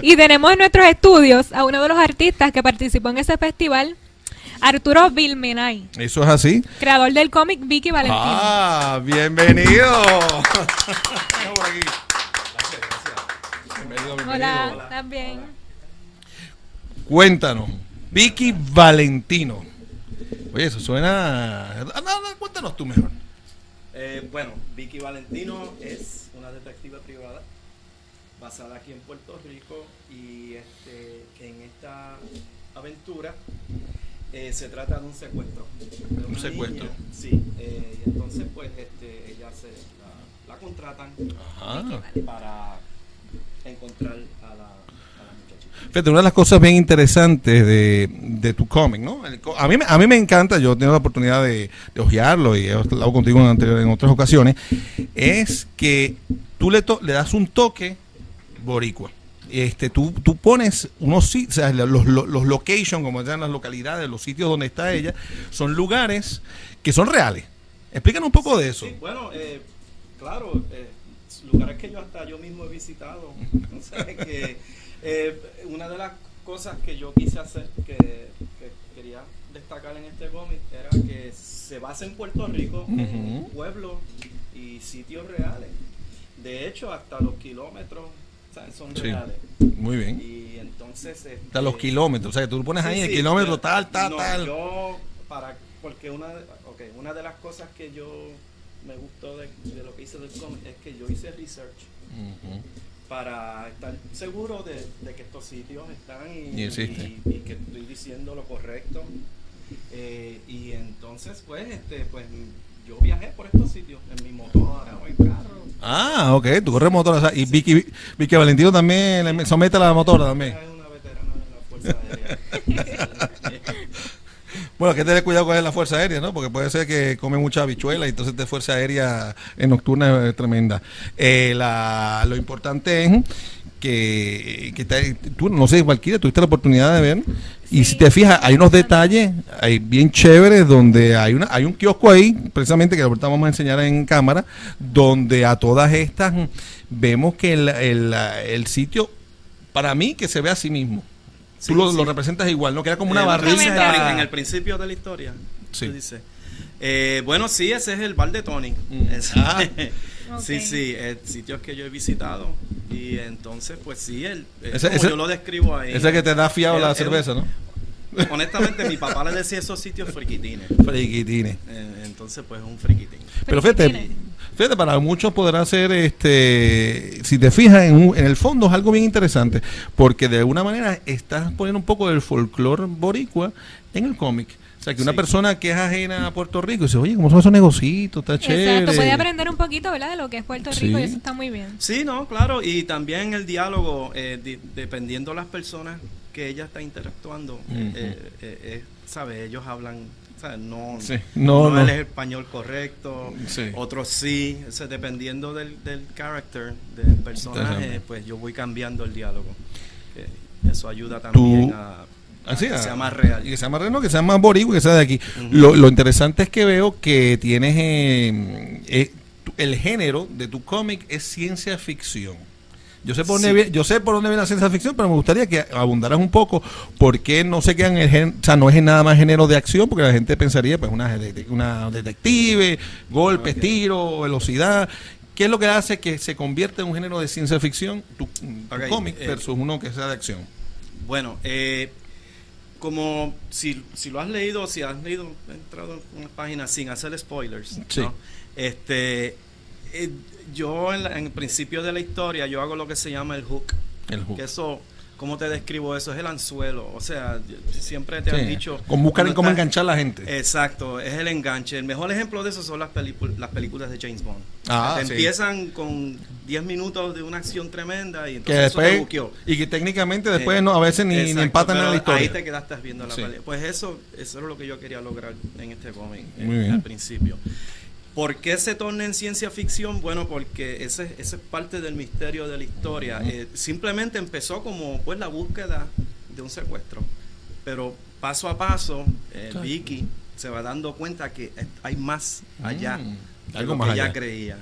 Y tenemos en nuestros estudios a uno de los artistas que participó en ese festival, Arturo Vilmenay. Eso es así. Creador del cómic Vicky Valentino. Ah, bienvenido. Por aquí. Bienvenido. Hola, también. Cuéntanos, Vicky Valentino. Oye, eso suena... No, cuéntanos tú mejor. Bueno, Vicky Valentino es una detective privada basada aquí en Puerto Rico y en esta aventura se trata de un secuestro. De una secuestro. niña. Sí, y entonces pues ella la contratan para encontrar a la muchachita. Fíjate, una de las cosas bien interesantes de tu cómic, ¿no? A mí me encanta, yo he tenido la oportunidad de hojearlo y he hablado contigo en otras ocasiones, es que tú le das un toque boricua. Tú pones unos sitios, o sea, los locations, como se llaman las localidades, los sitios donde está ella, son lugares que son reales. Explícanos un poco de eso. Sí, bueno, claro, lugares que yo mismo he visitado. O sea, que una de las cosas que yo quise hacer, que quería destacar en este cómic, era que se basa en Puerto Rico, en pueblos y sitios reales. De hecho, hasta los kilómetros son reales. Muy bien. Y entonces hasta los kilómetros, o sea, que tú pones ahí el kilómetro tal. Porque una de las cosas que yo me gustó de lo que hice del cómic es que yo hice research para estar seguro de que estos sitios están y que estoy diciendo lo correcto. Y entonces pues yo viajé por estos sitios en mi motora o en carro. Ah, ok, tú corres motora. O sea, y Vicky Valentino también le somete a la motora también. Es una veterana de la Fuerza Aérea. Bueno, hay que tener cuidado con la Fuerza Aérea, ¿no? Porque puede ser que come mucha habichuela y entonces de Fuerza Aérea en nocturna es tremenda. Lo importante es que tú, no sé, cualquiera, tuviste la oportunidad de ver. Y si te fijas, hay unos detalles bien chéveres donde hay un kiosco ahí, precisamente, que ahorita vamos a enseñar en cámara, donde a todas estas vemos que el sitio, para mí, que se ve a sí mismo. Tú lo representas igual, ¿no? Que era como una barrita. En el principio de la historia. Sí. Dice. Bueno, sí, ese es el bar de Tony. Okay. Sí, sitios que yo he visitado. Y entonces, pues sí, ese, yo lo describo ahí. Ese que te da fiado la cerveza, ¿no? Honestamente, mi papá le decía esos sitios friquitines. Friquitines. Entonces, pues es un friquitín. Pero fíjate, para muchos podrá ser, si te fijas, en el fondo es algo bien interesante, porque de alguna manera estás poniendo un poco del folclore boricua en el cómic. O sea, que una persona que es ajena a Puerto Rico dice, oye, ¿cómo son esos negocitos? Está chévere. Exacto, puede aprender un poquito, ¿verdad?, de lo que es Puerto Rico y eso está muy bien. Sí, no, claro, y también el diálogo, dependiendo de las personas que ella está interactuando, ¿sabes? Ellos hablan, ¿sabes? No es el español correcto, otros sí, o sea, dependiendo del character, del personaje, pues yo voy cambiando el diálogo. Eso ayuda también que sea más real. Y que sea más real, no, que sea más boricua, que sea de aquí. Lo interesante es que veo que tienes el género de tu cómic es ciencia ficción. Yo sé por dónde viene la ciencia ficción, pero me gustaría que abundaras un poco por qué no se quedan en el género, o sea, no es nada más género de acción, porque la gente pensaría, pues, una detective, golpes, tiros, velocidad. ¿Qué es lo que hace que se convierta en un género de ciencia ficción, tu cómic, versus uno que sea de acción? Bueno, como si lo has leído, entrado en una página sin hacer spoilers, ¿no? Yo en el principio de la historia yo hago lo que se llama el hook. Que eso, ¿cómo te describo eso? Es el anzuelo. O sea, siempre te han dicho buscar cómo enganchar a la gente. Exacto, es el enganche. El mejor ejemplo de eso son las películas de James Bond. Empiezan con 10 minutos de una acción tremenda y entonces que después, eso te buqueó. Y que técnicamente después a veces ni empatan en la historia. Ahí te quedaste viendo la película. Pues eso es lo que yo quería lograr en este cómic al principio. ¿Por qué se torna en ciencia ficción? Bueno, porque ese es parte del misterio de la historia. Simplemente empezó como pues la búsqueda de un secuestro. Pero paso a paso, Vicky se va dando cuenta que hay más allá de lo que ella creía.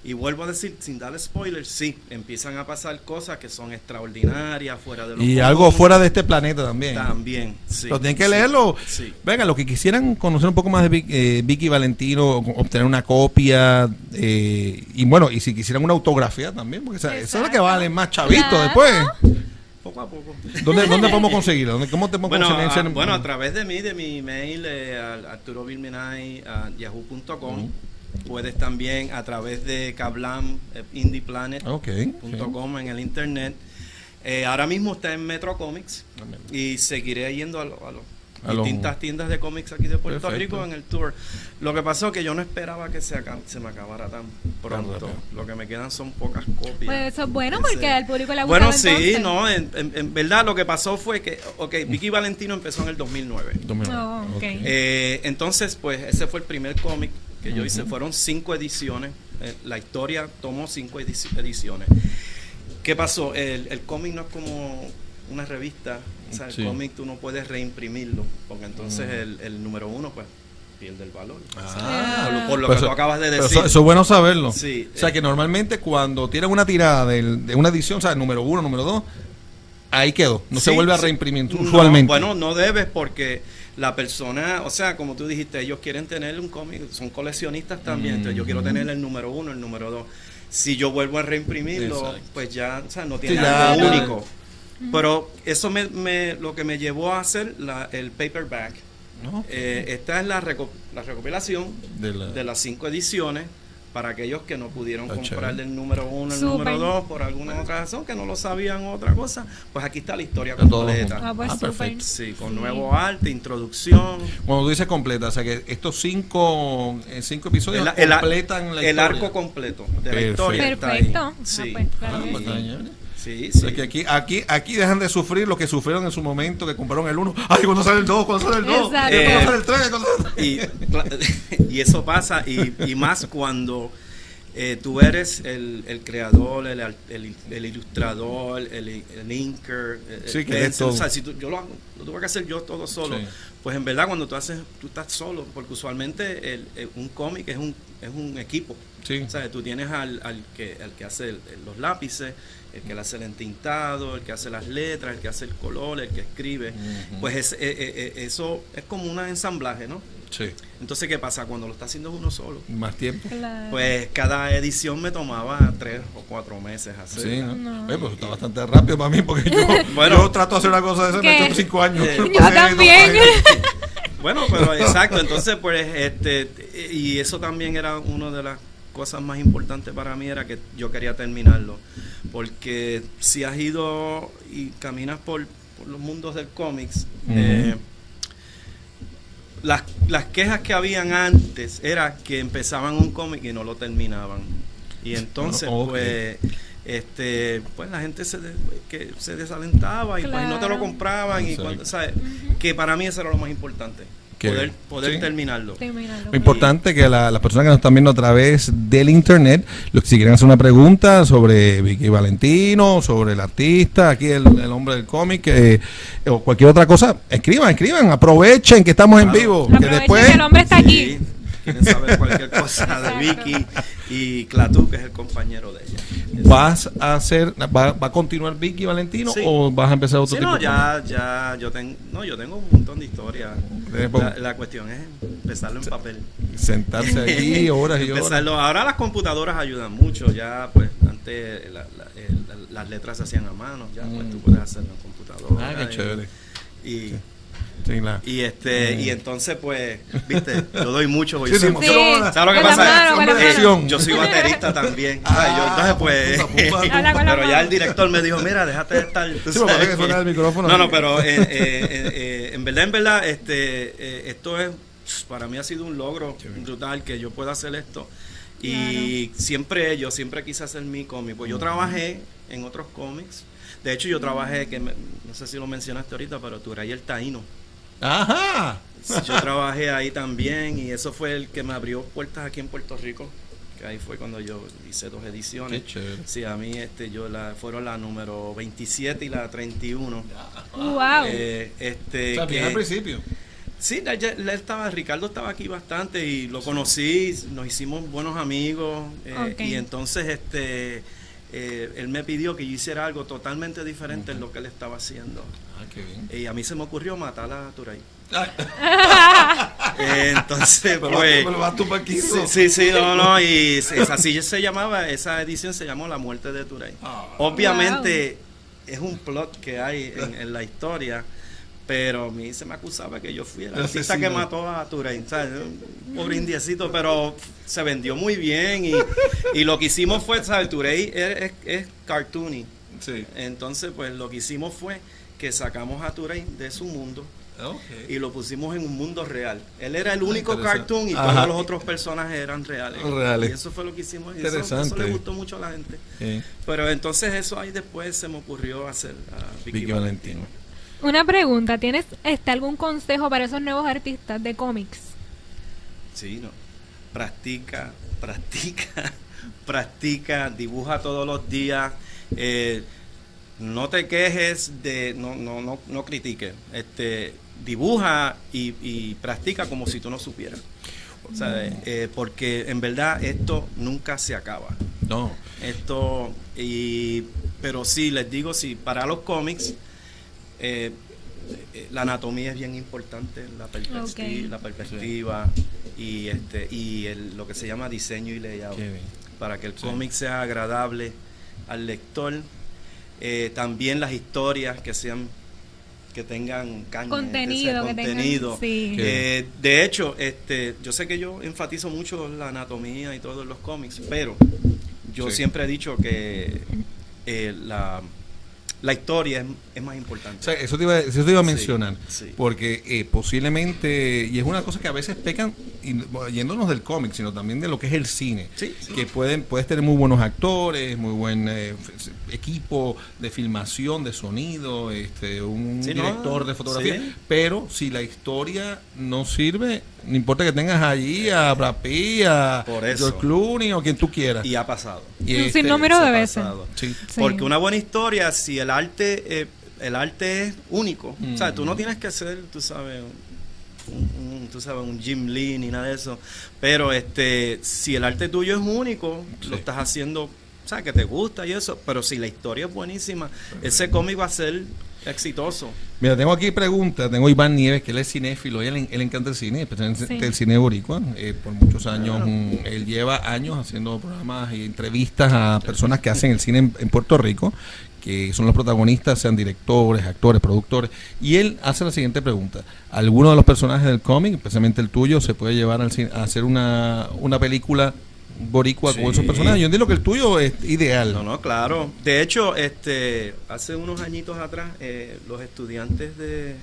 Y vuelvo a decir, sin darle spoilers, sí, empiezan a pasar cosas que son extraordinarias, fuera de lo Y común. algo fuera de este planeta también. También, sí. Pero tienen que leerlo. Sí. Venga, los que quisieran conocer un poco más de Vicky Valentino, obtener una copia, y bueno, y si quisieran una autografía también, porque eso es lo que vale más chavito Claro. después. Poco a poco. ¿Dónde podemos conseguirlo? ¿Cómo te podemos conseguir? Bueno, a través de mi email, arturovilminay@yahoo.com. Puedes también a través de Kablam, indieplanet.com en el internet. Ahora mismo está en Metro Comics y seguiré yendo a los distintas tiendas de cómics aquí de Puerto Rico en el tour. Lo que pasó que yo no esperaba que se me acabara tan pronto. Lo que me quedan son pocas copias. Pues eso es bueno porque al público le gusta. Bueno, sí, no, en verdad lo que pasó fue que, Vicky Valentino empezó en el 2009. Oh, okay. Entonces, pues ese fue el primer cómic que yo hice. Fueron 5 ediciones. La historia tomó 5 ediciones. ¿Qué pasó? El cómic no es como una revista. O sea, el cómic tú no puedes reimprimirlo, porque entonces el número 1 pues pierde el valor. Por lo que tú acabas de decir. Eso es bueno saberlo. Sí, o sea, que normalmente cuando tienen una tirada de una edición, o sea, número 1, número 2, ahí quedó. No se vuelve a reimprimir usualmente. Bueno, no debes porque la persona, o sea, como tú dijiste, ellos quieren tener un cómic, son coleccionistas también, entonces yo quiero tener el número 1, el número 2. Si yo vuelvo a reimprimirlo, pues ya, o sea, no tiene algo único. Pero eso lo que me llevó a hacer el paperback. Esta es la recopilación de las 5 ediciones para aquellos que no pudieron comprar el número 1, el número 2 por alguna otra razón, que no lo sabían o otra cosa. Pues aquí está la historia completa. Pues perfecto. Sí, con nuevo arte, introducción. Cuando tú dices completa, o sea que estos 5 episodios completan la historia. El arco completo de la historia. Perfecto. Sí. Sí, sí. Que aquí dejan de sufrir lo que sufrieron en su momento, que compraron el 1. Ay, ¿cuándo sale el 2? ¿Cuándo sale el 2? ¿Cuándo sale el 3? Y eso pasa, y más cuando tú eres el creador, el ilustrador, el inker, o sea, si yo lo tuve que hacer yo todo solo, pues en verdad cuando tú estás solo, porque usualmente un cómic es un equipo. O sea, tú tienes al que hace los lápices, el que le hace el entintado, el que hace las letras, el que hace el color, el que escribe. Pues eso es como un ensamblaje, ¿no? Sí. Entonces, ¿qué pasa? Cuando lo está haciendo uno solo, más tiempo. Claro. Pues cada edición me tomaba 3 o 4 meses hacer. Sí, ¿no? Pues está bastante rápido para mí, porque yo trato de hacer una cosa de esa, me he hecho 5 años. Yo también. Bueno, pero exacto, entonces pues y eso también era una de las cosas más importantes para mí, era que yo quería terminarlo, porque si has ido y caminas por los mundos del cómics, las quejas que habían antes era que empezaban un cómic y no lo terminaban, y entonces pues la gente se desalentaba y pues no te lo compraban, y cuando, ¿sabes? Que para mí eso era lo más importante, poder terminarlo. Lo importante que las personas que nos están viendo a través del internet, si quieren hacer una pregunta sobre Vicky Valentino, sobre el artista, aquí el hombre del cómic, o cualquier otra cosa, escriban, aprovechen que estamos en vivo. Aprovechen que después que el hombre está aquí. Sí, quieren saber cualquier cosa de Vicky y Clatú, que es el compañero de ella. ¿Vas a continuar Vicky Valentino o vas a empezar otro tipo? Yo tengo un montón de historias. La cuestión es empezarlo en papel. Sentarse allí horas y horas. Ahora las computadoras ayudan mucho. Ya, pues, antes las letras se hacían a mano. Ya, pues, tú puedes hacerlo en computadora. Qué chévere. Y entonces pues, viste, yo doy mucho, ¿sabes lo que pasa? Yo soy baterista también. Entonces pues pero ya el director me dijo, mira, déjate de estar. El micrófono. No, pero en verdad esto es, para mí ha sido un logro brutal que yo pueda hacer esto. Y yo siempre quise hacer mi cómic, pues yo trabajé en otros cómics. De hecho, yo trabajé, no sé si lo mencionaste ahorita, pero Turayel Taíno. Ajá. Yo trabajé ahí también, y eso fue el que me abrió puertas aquí en Puerto Rico, que ahí fue cuando yo hice 2 ediciones. Qué chévere. Sí, a mí fueron la número 27 y la 31. Wow. Bien al principio. Sí, Ricardo estaba aquí bastante y lo conocí, nos hicimos buenos amigos y entonces él me pidió que yo hiciera algo totalmente diferente en lo que él estaba haciendo. Qué bien. Y a mí se me ocurrió matar a Turay. Entonces, pues... ¿Me lo vas tú, Paquito? Sí, no, y así se llamaba, esa edición se llamó La muerte de Turay. Obviamente es un plot que hay en la historia, pero a mí se me acusaba que yo fui el artista que mató a Turay, ¿sabes? Un pobre indiecito, pero se vendió muy bien y lo que hicimos fue, ¿sabes? Turay es cartoony. Sí. Entonces, pues lo que hicimos fue que sacamos a Turay de su mundo y lo pusimos en un mundo real. Él era el único cartoon y todos los otros personajes eran reales. Y eso fue lo que hicimos. Y eso le gustó mucho a la gente. Pero entonces eso ahí después se me ocurrió hacer a Vicky Valentino. Una pregunta, ¿tienes algún consejo para esos nuevos artistas de cómics? Sí, no. Practica, dibuja todos los días. No te quejes no critiques. Dibuja y practica como si tú no supieras. ¿Sabes? Porque en verdad esto nunca se acaba. No. Pero sí, les digo, sí, para los cómics, la anatomía es bien importante, la perspectiva y lo que se llama diseño y layout, para que el cómic sea agradable al lector. También las historias que tengan caña, contenido. De hecho, yo sé que yo enfatizo mucho la anatomía y todo en los cómics, pero yo siempre he dicho que la historia es más importante. O sea, eso te iba a mencionar, porque posiblemente, y es una cosa que a veces pecan, yéndonos del cómic, sino también de lo que es el cine, que puedes tener muy buenos actores, muy buen equipo de filmación, de sonido, un director de fotografía, pero si la historia no sirve, no importa que tengas allí a Brad Pitt, a George Clooney o quien tú quieras. Y ha pasado. Un sinnúmero de veces. Porque una buena historia, si el arte es único, o sea, tú no tienes que ser, tú sabes, un Jim Lee ni nada de eso, pero si el arte tuyo es único, lo estás haciendo, o sea, que te gusta y eso, pero si la historia es buenísima, ese cómic va a ser exitoso. Mira, tengo aquí preguntas. Tengo a Iván Nieves, que él es cinéfilo, él encanta el cine, especialmente el cine boricua. Por muchos años, él lleva años haciendo programas y entrevistas a personas que hacen el cine en Puerto Rico, que son los protagonistas, sean directores, actores, productores. Y él hace la siguiente pregunta: ¿alguno de los personajes del cómic, especialmente el tuyo, se puede llevar al cine, a hacer una película boricua con esos personajes? Yo entiendo que el tuyo es ideal. No, claro. De hecho, hace unos añitos atrás, los estudiantes de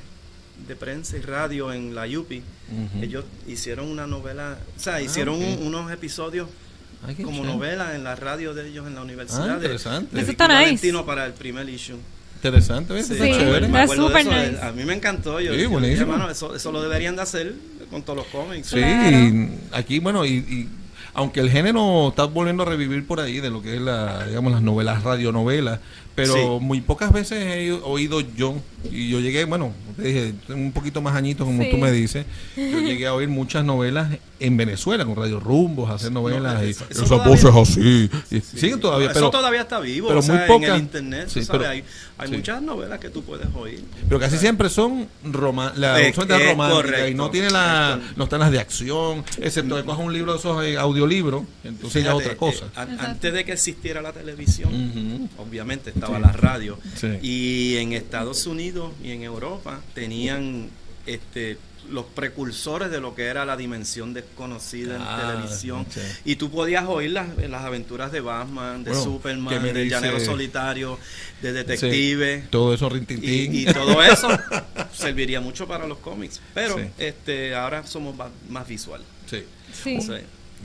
prensa y radio en la UPI, ellos hicieron una novela, o sea, hicieron unos episodios como novela en la radio de ellos en la universidad. Interesante. Eso está nice. Valentino para el primer issue. Interesante, ¿ves? Sí, Está súper nice. A mí me encantó. Yo dije, hermano, eso lo deberían de hacer con todos los cómics. Sí, aquí, bueno, y aunque el género está volviendo a revivir por ahí de lo que es digamos, las novelas, radionovelas, pero muy pocas veces he oído yo, y yo llegué, bueno, te dije, un poquito más añitos como tú me dices, yo llegué a oír muchas novelas en Venezuela, con Radio Rumbos, hacer novelas, y esas voces así, y siguen todavía, pero eso todavía está vivo, pero muy en el pocas, internet, ¿sabes? Hay muchas novelas que tú puedes oír. Pero casi siempre son románticas, y no tiene no están las de acción, excepto que cojas un libro de esos audiolibros, entonces ya otra cosa. Antes de que existiera la televisión, obviamente estaba la radio, y en Estados Unidos y en Europa tenían los precursores de lo que era la dimensión desconocida en televisión, y tú podías oír las aventuras de Batman, de Superman, del Llanero Solitario, de Detective, todo eso, Rintintín, y todo eso serviría mucho para los cómics, pero ahora somos más visual. Sí. Sí.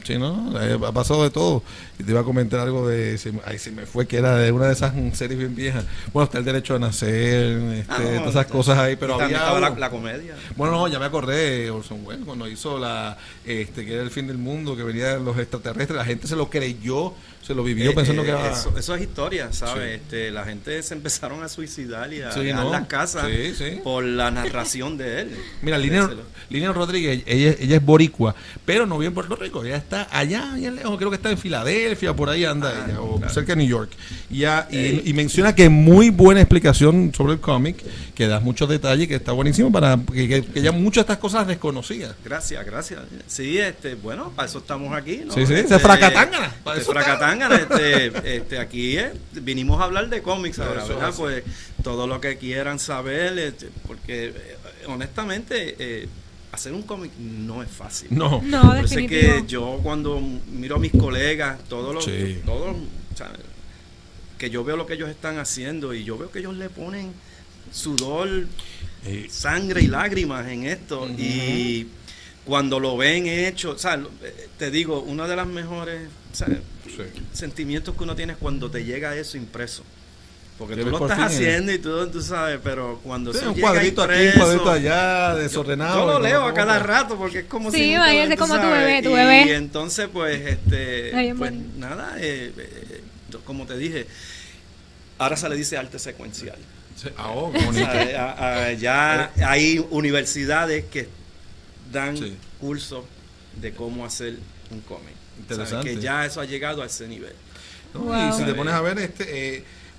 Sí, ¿no? Ha pasado de todo. Y te iba a comentar algo de... se me fue, que era de una de esas series bien viejas. Bueno, está El Derecho a Nacer, todas esas cosas ahí, pero había... la comedia. Bueno, no, ya me acordé, Orson Welles, cuando hizo que era el fin del mundo, que venían los extraterrestres, la gente se lo creyó, se lo vivió pensando que era... Eso es historia, ¿sabes? Sí. La gente se empezaron a suicidar y a dejar las casas por la narración de él. Mira, Lina Rodríguez, ella es boricua, pero no vive en Puerto Rico, ella está allá bien lejos, creo que está en Filadelfia, por ahí anda ella, o claro, cerca de New York. Y menciona que muy buena explicación sobre el cómic, que das muchos detalles, que está buenísimo, para que ya muchas de estas cosas desconocidas. Gracias. Sí, bueno, para eso estamos aquí, ¿no? Sí, se fracatángana. Aquí vinimos a hablar de cómics ahora, ¿verdad? Pues todo lo que quieran saber, porque honestamente... hacer un cómic no es fácil. No, definitivo. Por que yo cuando miro a mis colegas, todos que yo veo lo que ellos están haciendo y yo veo que ellos le ponen sudor, sangre y lágrimas en esto. Uh-huh. Y cuando lo ven hecho, o sea, te digo, uno de los mejores sentimientos que uno tiene es cuando te llega eso impreso. Porque tú lo estás haciendo y tú sabes, pero cuando se un llega cuadrito impreso, aquí, un cuadrito allá, desordenado. Yo lo leo a cada rato porque es como si es como tu bebé. Y entonces, pues, pues nada, como te dije, ahora se le dice arte secuencial. Ya hay universidades que dan cursos de cómo hacer un cómic. Interesante. Que ya eso ha llegado a ese nivel. ¿No? Wow. Y si te pones a ver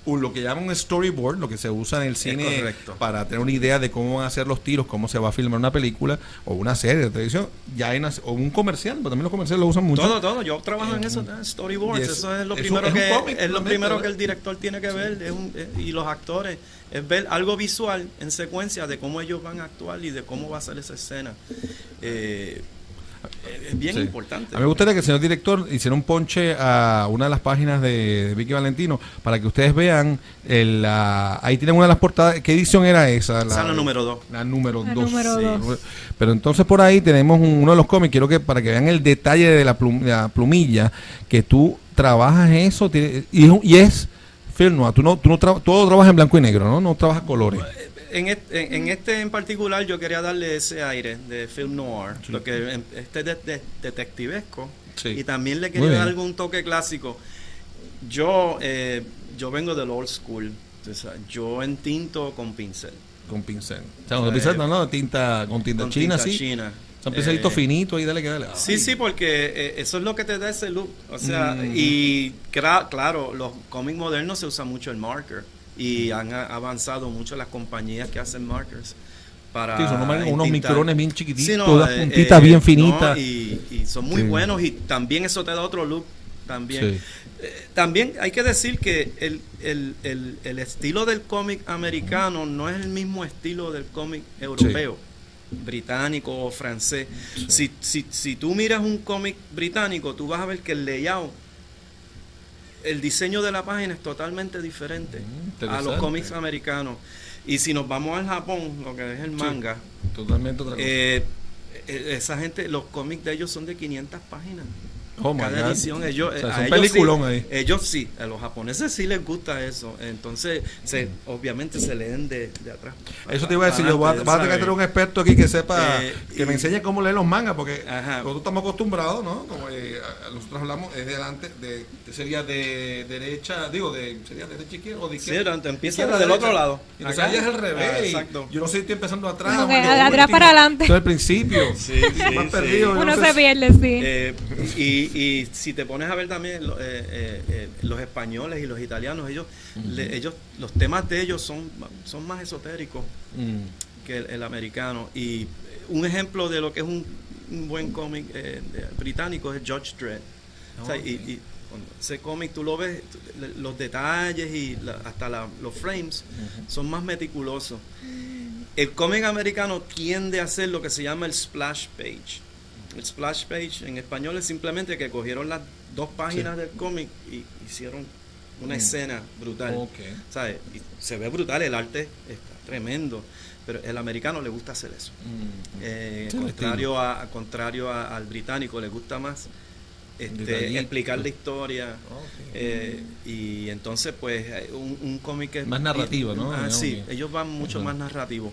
lo que llaman un storyboard, lo que se usa en el cine para tener una idea de cómo van a ser los tiros, cómo se va a filmar una película o una serie de televisión, ya hay o un comercial, pero también los comerciales lo usan mucho. Todo, yo trabajo en eso, storyboards, eso es lo primero que el director tiene que ver, y los actores, es ver algo visual en secuencia de cómo ellos van a actuar y de cómo va a ser esa escena. Es bien importante. A mí me gustaría que el señor director hiciera un ponche a una de las páginas de Vicky Valentino para que ustedes vean ahí tienen una de las portadas. ¿Qué edición era esa? La número 2. La número 2. Pero entonces por ahí tenemos uno de los cómics, quiero que para que vean el detalle de la plumilla, que tú trabajas eso y es film noir. Todo trabajas en blanco y negro, no trabajas colores. En este en particular yo quería darle ese aire de film noir, porque es detectivesco, y también le quería dar algún toque clásico. Yo vengo del old school, yo entinto con pincel. Con pincel. O sea, con pincel tinta china, sí. Son pincelitos finitos y dale. Sí, porque eso es lo que te da ese look. O sea, y claro, los cómics modernos se usa mucho el marker. Y han avanzado mucho las compañías que hacen markers para son unos micrones bien chiquititos, unas puntitas bien finitas, y son muy buenos, y también eso te da otro look también. También hay que decir que el estilo del cómic americano no es el mismo estilo del cómic europeo, británico o francés. Si tú miras un cómic británico, tú vas a ver que el layout, el diseño de la página es totalmente diferente a los cómics americanos. Y si nos vamos al Japón, lo que es el manga, totalmente otra cosa. Esa gente, los cómics de ellos son de 500 páginas. Cada edición, ellos, es un peliculón ahí. Ellos sí, a los japoneses sí les gusta eso. Entonces, obviamente se leen de atrás. Eso te iba a decir, yo voy a tener que tener un experto aquí que sepa, que me enseñe cómo leer los mangas, porque nosotros estamos acostumbrados, ¿no? Como nosotros hablamos, es delante, sería de derecha, sería de derecha izquierda o de izquierda. Sí, empieza del otro lado. Entonces allá es al revés. Exacto. Yo no sé si estoy empezando atrás. De atrás para adelante. Al principio. Más perdido. Uno se pierde, Y si te pones a ver también los españoles y los italianos, ellos los temas de ellos son más esotéricos que el americano. Y un ejemplo de lo que es un buen cómic británico es Judge Dredd. Y ese cómic tú lo ves, los detalles y hasta los frames son más meticulosos. El cómic americano tiende a hacer lo que se llama el splash page. El splash page en español es simplemente que cogieron las 2 páginas del cómic y hicieron una escena brutal. ¿Sabes? Y se ve brutal, el arte está tremendo, pero el americano le gusta hacer eso. Contrario al británico, le gusta más explicar la historia. Y entonces pues un cómic más narrativo, ¿no? Sí, ellos van mucho más narrativo.